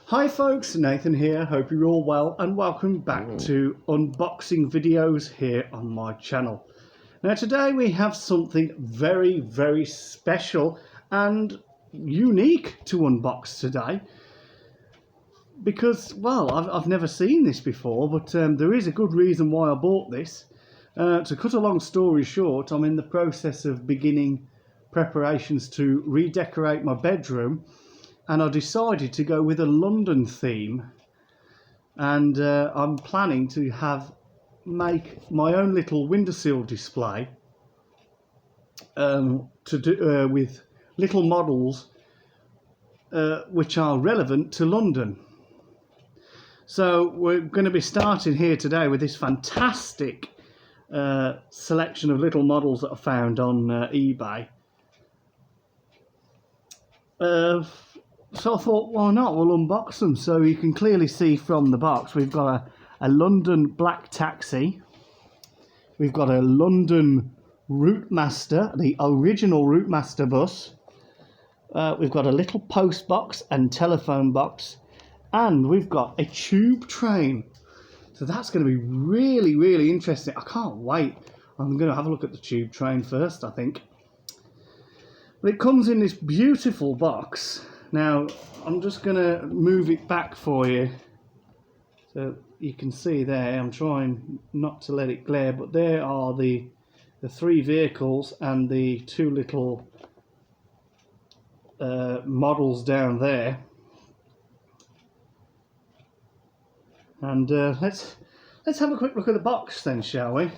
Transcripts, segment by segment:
Hi folks, Nathan here, hope you're all well and welcome back to unboxing videos here on my channel. Now today we have something very special and unique to unbox today because, well, I've never seen this before, but there is a good reason why I bought this. To cut a long story short, I'm in the process of beginning preparations to redecorate my bedroom, and I decided to go with a London theme, and I'm planning to make my own little windowsill display with little models which are relevant to London. So we're going to be starting here today with this fantastic selection of little models that I found on eBay. So I thought, why not? We'll unbox them. So you can clearly see from the box, we've got a London black taxi. We've got a London Routemaster, the original Routemaster bus. We've got a little post box and telephone box. And we've got a tube train. So that's going to be really interesting. I can't wait. I'm going to have a look at the tube train first, I think. But it comes in this beautiful box. Now, I'm just going to move it back for you. So you can see there, I'm trying not to let it glare, but there are the three vehicles and the two little models down there. And let's have a quick look at the box then, shall we?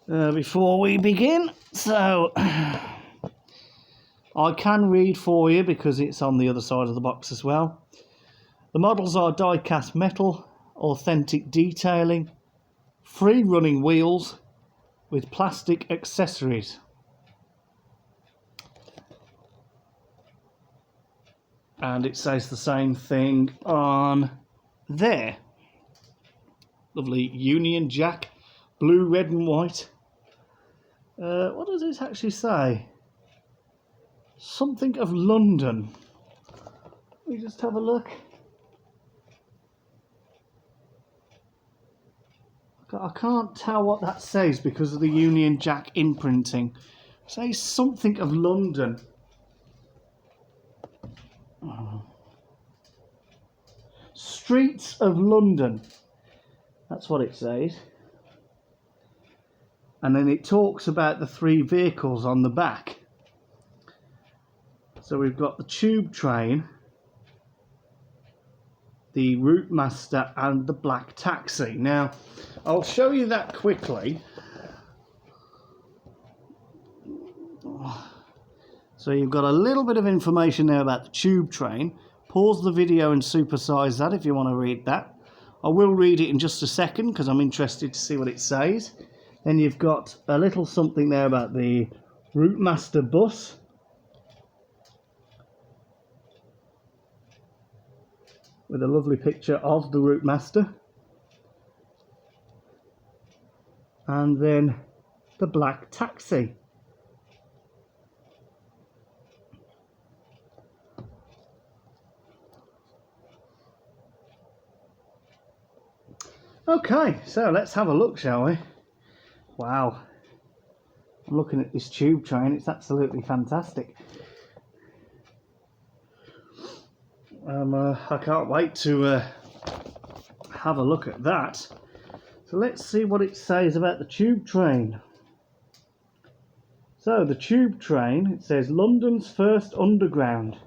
Before we begin. So I can read for you because it's on the other side of the box as well. The models are die-cast metal, authentic detailing, free running wheels with plastic accessories. And it says the same thing on there. Lovely Union Jack, blue, red and white. What does this actually say? Something of London. Let me just have a look. I can't tell what that says because of the Union Jack imprinting. It says something of London. Oh. Streets of London. That's what it says. And then it talks about the three vehicles on the back. So we've got the tube train, the Routemaster and the black taxi. Now, I'll show you that quickly. So you've got a little bit of information there about the tube train. Pause the video and supersize that if you want to read that. I will read it in just a second because I'm interested to see what it says. Then you've got a little something there about the Routemaster bus. With a lovely picture of the Routemaster. And then the black taxi. Okay, so let's have a look, shall we? Wow. I'm looking at this tube train, it's absolutely fantastic. I can't wait to have a look at that. So let's see what it says about the tube train. So the tube train, it says London's first underground.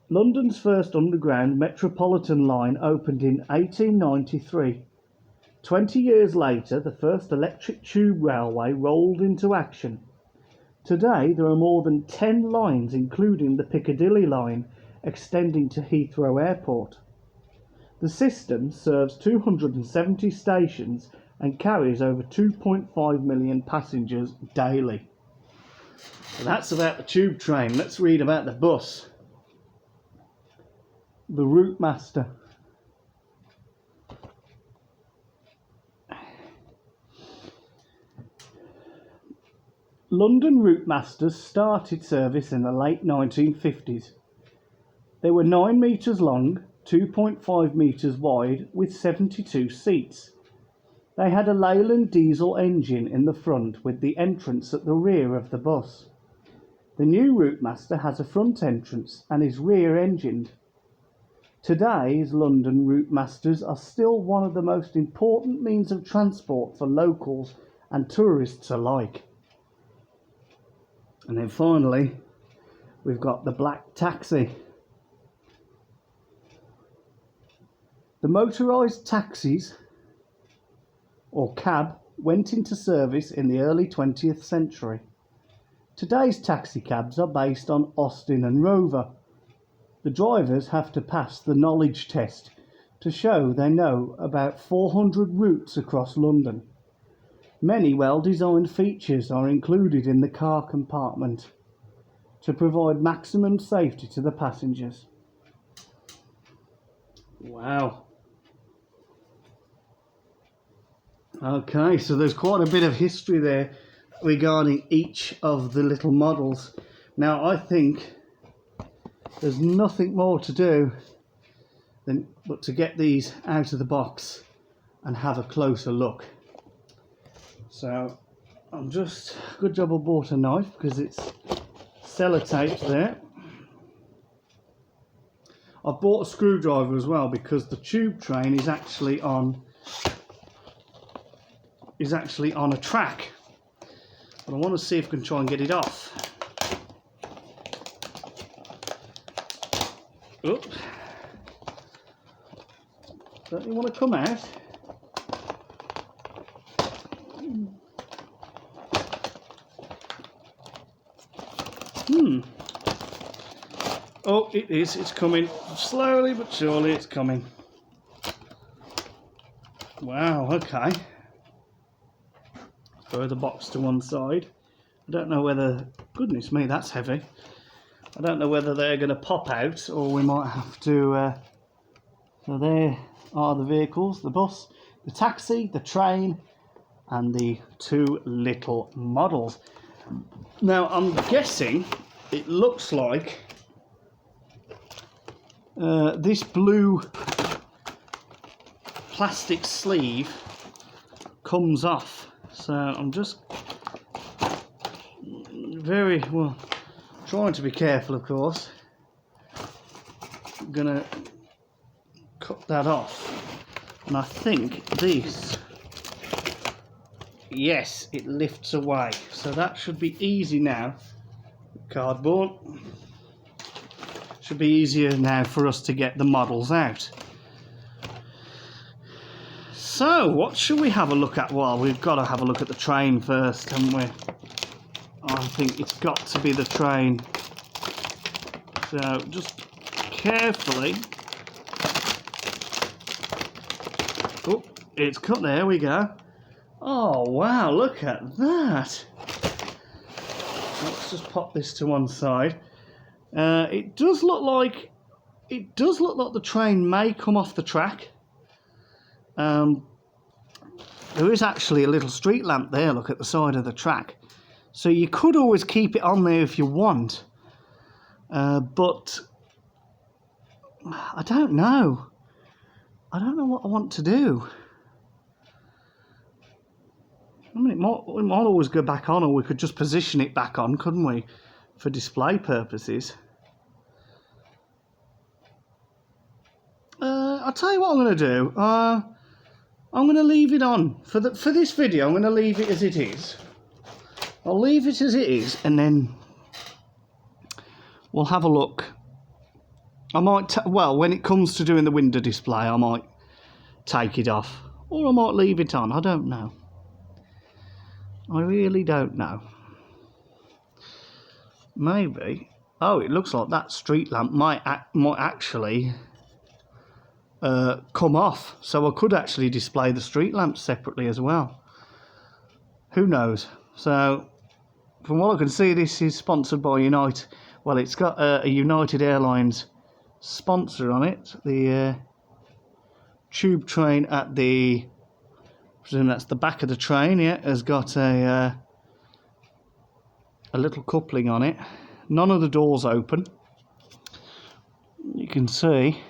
London's first underground metropolitan line opened in 1893. 20 years later, the first electric tube railway rolled into action. Today, there are more than 10 lines, including the Piccadilly line, extending to Heathrow Airport. The system serves 270 stations and carries over 2.5 million passengers daily. So that's about the tube train. Let's read about the bus. The Routemaster. London Routemasters started service in the late 1950s. They were 9 metres long, 2.5 metres wide, with 72 seats. They had a Leyland diesel engine in the front with the entrance at the rear of the bus. The new Routemaster has a front entrance and is rear-engined. Today's London Routemasters are still one of the most important means of transport for locals and tourists alike. And then finally, we've got the black taxi. The motorised taxis, or cab, went into service in the early 20th century. Today's taxi cabs are based on Austin and Rover. The drivers have to pass the knowledge test to show they know about 400 routes across London. Many well-designed features are included in the car compartment to provide maximum safety to the passengers. Wow. Okay, so there's quite a bit of history there regarding each of the little models. Now I think there's nothing more to do but to get these out of the box and have a closer look. So good job I bought a knife because it's sellotaped there. I've bought a screwdriver as well because the tube train is actually on a track, but I want to see if I can try and get it off. Oop. Don't you want to come out? Oh, it is. It's coming. Slowly but surely it's coming. Wow, okay. Throw the box to one side. I don't know whether... Goodness me, that's heavy. I don't know whether they're going to pop out or we might have to... So there are the vehicles, the bus, the taxi, the train and the two little models. Now I'm guessing it looks like this blue plastic sleeve comes off. So I'm just very well trying to be careful, of course. I'm gonna cut that off, and I think this, yes, it lifts away, so that should be easy now. Cardboard should be easier now for us to get the models out. So what should we have a look at? Well, we've got to have a look at the train first, haven't we? I think it's got to be the train. So just carefully. Oh, it's cut. There we go. Oh wow, look at that. Let's just pop this to one side. It does look like the train may come off the track. There is actually a little street lamp there, look, at the side of the track. So you could always keep it on there if you want. But I don't know. I don't know what I want to do. I mean, it might always go back on, or we could just position it back on, couldn't we? For display purposes. I'll tell you what I'm going to do. I'm going to leave it on. For this video, I'm going to leave it as it is. I'll leave it as it is, and then we'll have a look. I might, well, when it comes to doing the window display, I might take it off. Or I might leave it on. I don't know. I really don't know. Maybe. Oh, it looks like that street lamp might actually come off. So I could actually display the street lamps separately as well. Who knows? So, from what I can see, this is sponsored by United. Well, it's got a United Airlines sponsor on it. The tube train at the... I presume that's the back of the train, yeah, has got a little coupling on it. None of the doors open. you can see.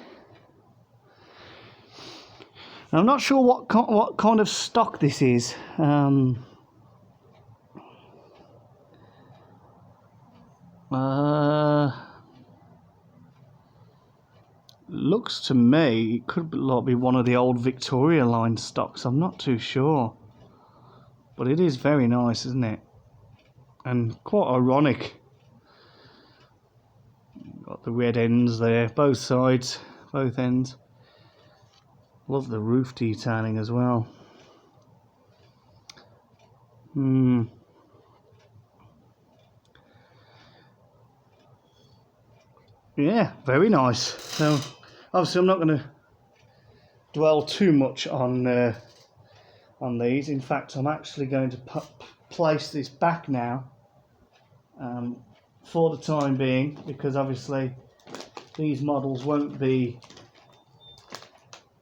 I'm not sure what kind of stock this is. Looks to me it could be one of the old Victoria line stocks. I'm not too sure, but it is very nice, isn't it? And quite ironic. Got the red ends there, both sides, both ends. Love the roof detailing as well. Yeah, very nice. So obviously I'm not going to dwell too much on these. In fact, I'm actually going to place this back now for the time being, because obviously these models won't be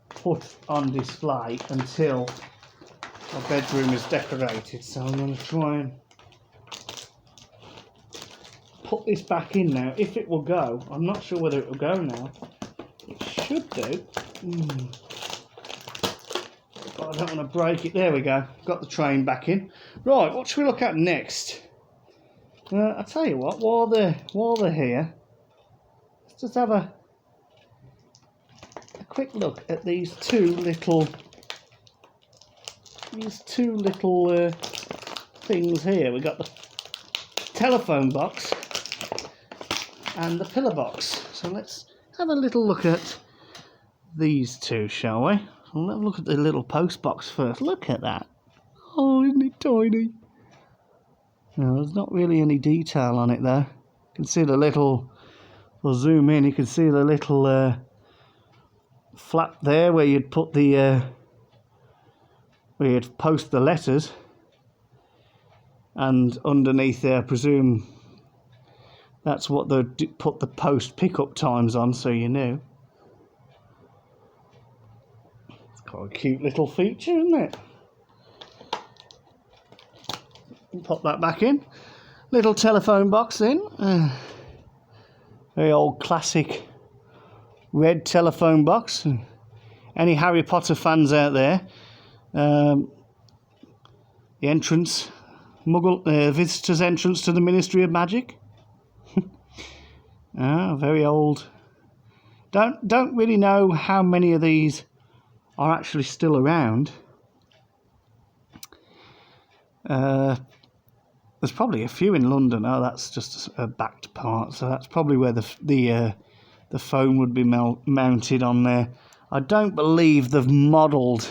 put on display until our bedroom is decorated. So I'm going to try and put this back in now. If it will go, I'm not sure whether it will go now. It should do. But I don't want to break it. There we go. Got the train back in. Right, what should we look at next? I'll tell you what. While they're here, let's just have a quick look at these two little things here. We got the telephone box and the pillar box. So let's have a little look at these two, shall we? We'll have a look at the little post box first. Look at that. Oh, isn't it tiny? No, there's not really any detail on it there. You can see the little, we'll zoom in, you can see the little flap there where you'd put the where you'd post the letters, and underneath there I presume that's what they'd put the post pickup times on, so you knew. It's quite a cute little feature, isn't it? Pop that back in. Little telephone box in. Very old classic red telephone box. Any Harry Potter fans out there? The entrance, visitor's entrance to the Ministry of Magic. Very old. Don't really know how many of these are actually still around. There's probably a few in London. Oh, that's just a backed part, so that's probably where the phone would be mounted on there. I don't believe they've modelled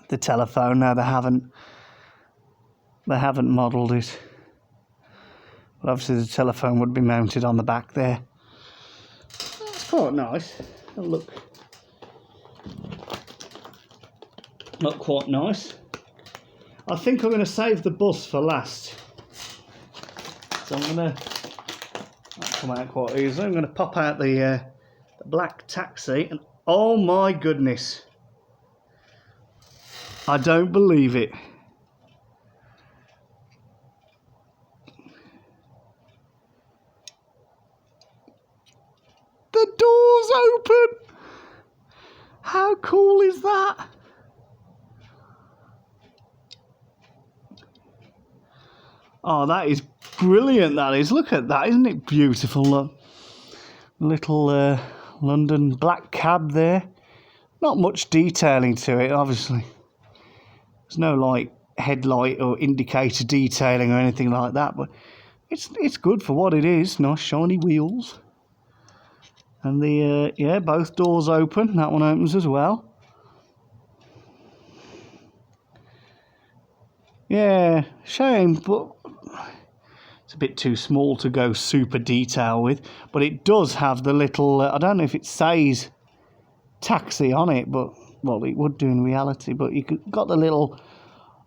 the telephone. No, they haven't. They haven't modelled it. But obviously the telephone would be mounted on the back there. That's quite nice. Look quite nice. I think I'm going to save the bus for last. So I'm going to come out quite easily. I'm going to pop out the black taxi, and oh my goodness, I don't believe it. The door's open. How cool is that? Oh, that is brilliant, that is. Look at that, isn't it beautiful? Look. Little London black cab there. Not much detailing to it, obviously. There's no like headlight or indicator detailing or anything like that, but it's good for what it is. Nice shiny wheels. And the yeah, both doors open. That one opens as well. Yeah, shame, but it's a bit too small to go super detail with. But it does have the little, I don't know if it says taxi on it, but, well, it would do in reality. But got the little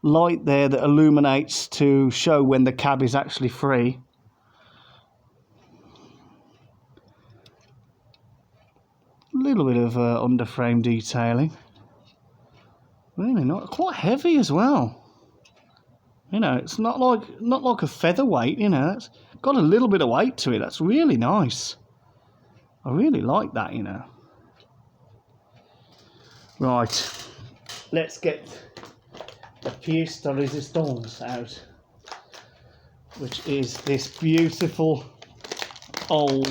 light there that illuminates to show when the cab is actually free. A little bit of underframe detailing. Really not, quite heavy as well. You know, it's not like a featherweight, you know, it's got a little bit of weight to it. That's really nice. I really like that, you know. Right, let's get the pièce de résistance out, which is this beautiful old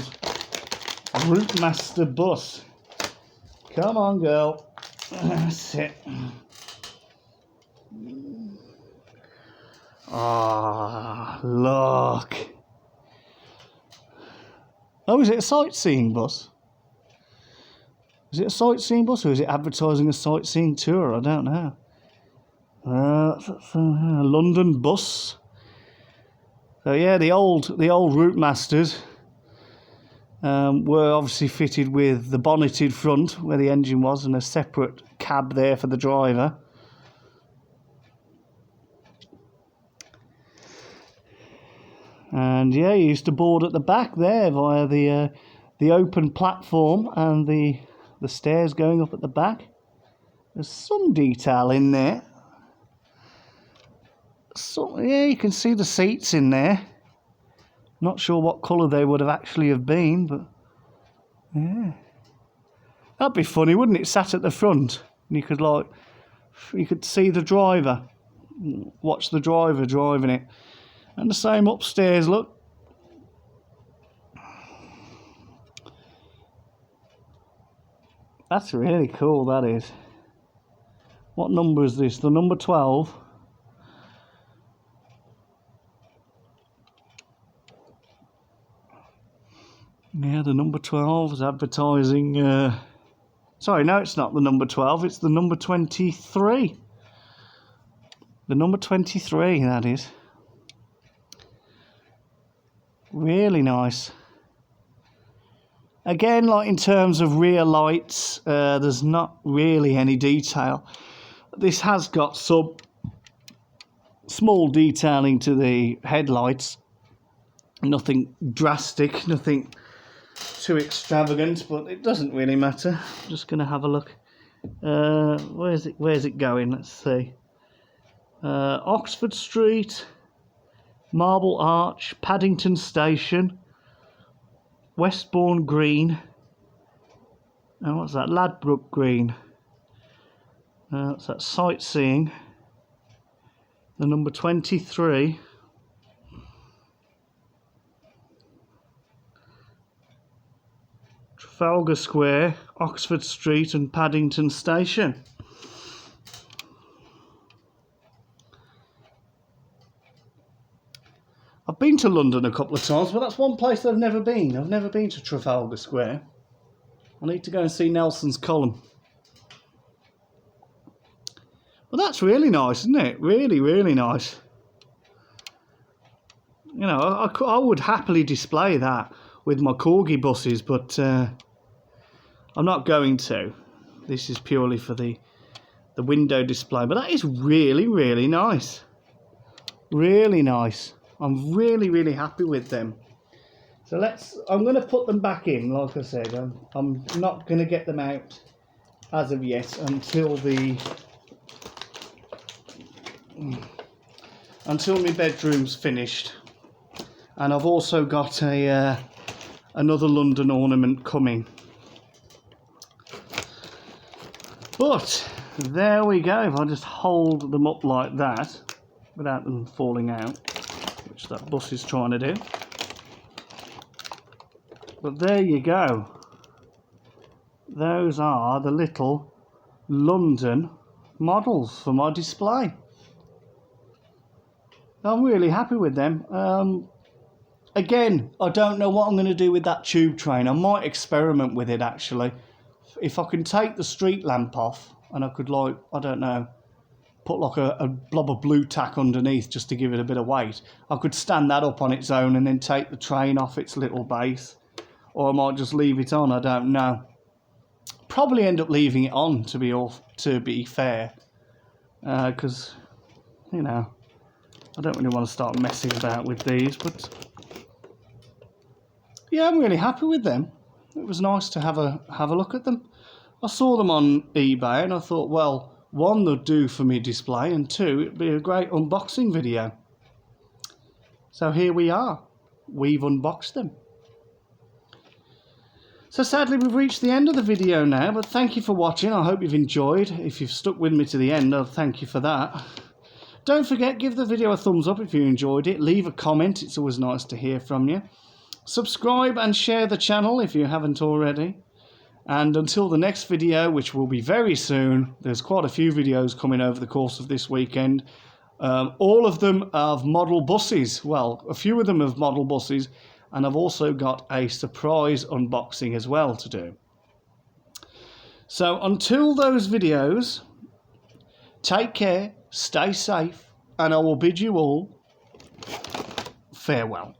Routemaster bus. Come on, girl. That's it. Ah, look. Oh, is it a sightseeing bus? Is it a sightseeing bus, or is it advertising a sightseeing tour? I don't know. That's a London bus. So yeah, the old Routemasters were obviously fitted with the bonneted front where the engine was, and a separate cab there for the driver. And yeah, you used to board at the back there via the open platform and the stairs going up at the back. There's some detail in there. So yeah, you can see the seats in there. Not sure what colour they would have actually have been, but yeah, that'd be funny, wouldn't it? Sat at the front, and you could see the driver, watch the driver driving it. And the same upstairs, look. That's really cool, that is. What number is this? The number 12. Yeah, the number 12 is advertising... Sorry, no, it's not the number 12. It's the number 23. The number 23, that is. Really nice. Again, like in terms of rear lights, there's not really any detail. This has got some small detailing to the headlights. Nothing drastic, nothing too extravagant, but it doesn't really matter. I'm just going to have a look. Where's it going? Let's see. Oxford Street, Marble Arch, Paddington Station, Westbourne Green, and what's that? Ladbroke Green. What's that? Sightseeing. The number 23. Trafalgar Square, Oxford Street and Paddington Station. I've been to London a couple of times, but that's one place I've never been. I've never been to Trafalgar Square. I need to go and see Nelson's column. Well, that's really nice, isn't it? Really, really nice. You know, I would happily display that with my Corgi buses, but I'm not going to. This is purely for the window display. But that is really, really nice. Really nice. I'm really, really happy with them. So I'm going to put them back in, like I said. I'm not going to get them out as of yet until my bedroom's finished. And I've also got another London ornament coming. But there we go. If I just hold them up like that without them falling out, which that bus is trying to do. But there you go. Those are the little London models for my display. I'm really happy with them. Again, I don't know what I'm going to do with that tube train. I might experiment with it actually. If I can take the street lamp off and I could, like, I don't know, put like a blob of blue tack underneath just to give it a bit of weight, I could stand that up on its own and then take the train off its little base. Or I might just leave it on, I don't know. Probably end up leaving it on, to be fair. Because, you know, I don't really want to start messing about with these, but yeah, I'm really happy with them. It was nice to have a look at them. I saw them on eBay and I thought, well, one, they'll do for me display, and two, it'd be a great unboxing video. So here we are. We've unboxed them. So sadly we've reached the end of the video now, but thank you for watching. I hope you've enjoyed. If you've stuck with me to the end, I'll thank you for that. Don't forget, give the video a thumbs up if you enjoyed it. Leave a comment, it's always nice to hear from you. Subscribe and share the channel if you haven't already. And until the next video, which will be very soon, there's quite a few videos coming over the course of this weekend. All of them of model buses. Well, a few of them of model buses. And I've also got a surprise unboxing as well to do. So until those videos, take care, stay safe, and I will bid you all farewell.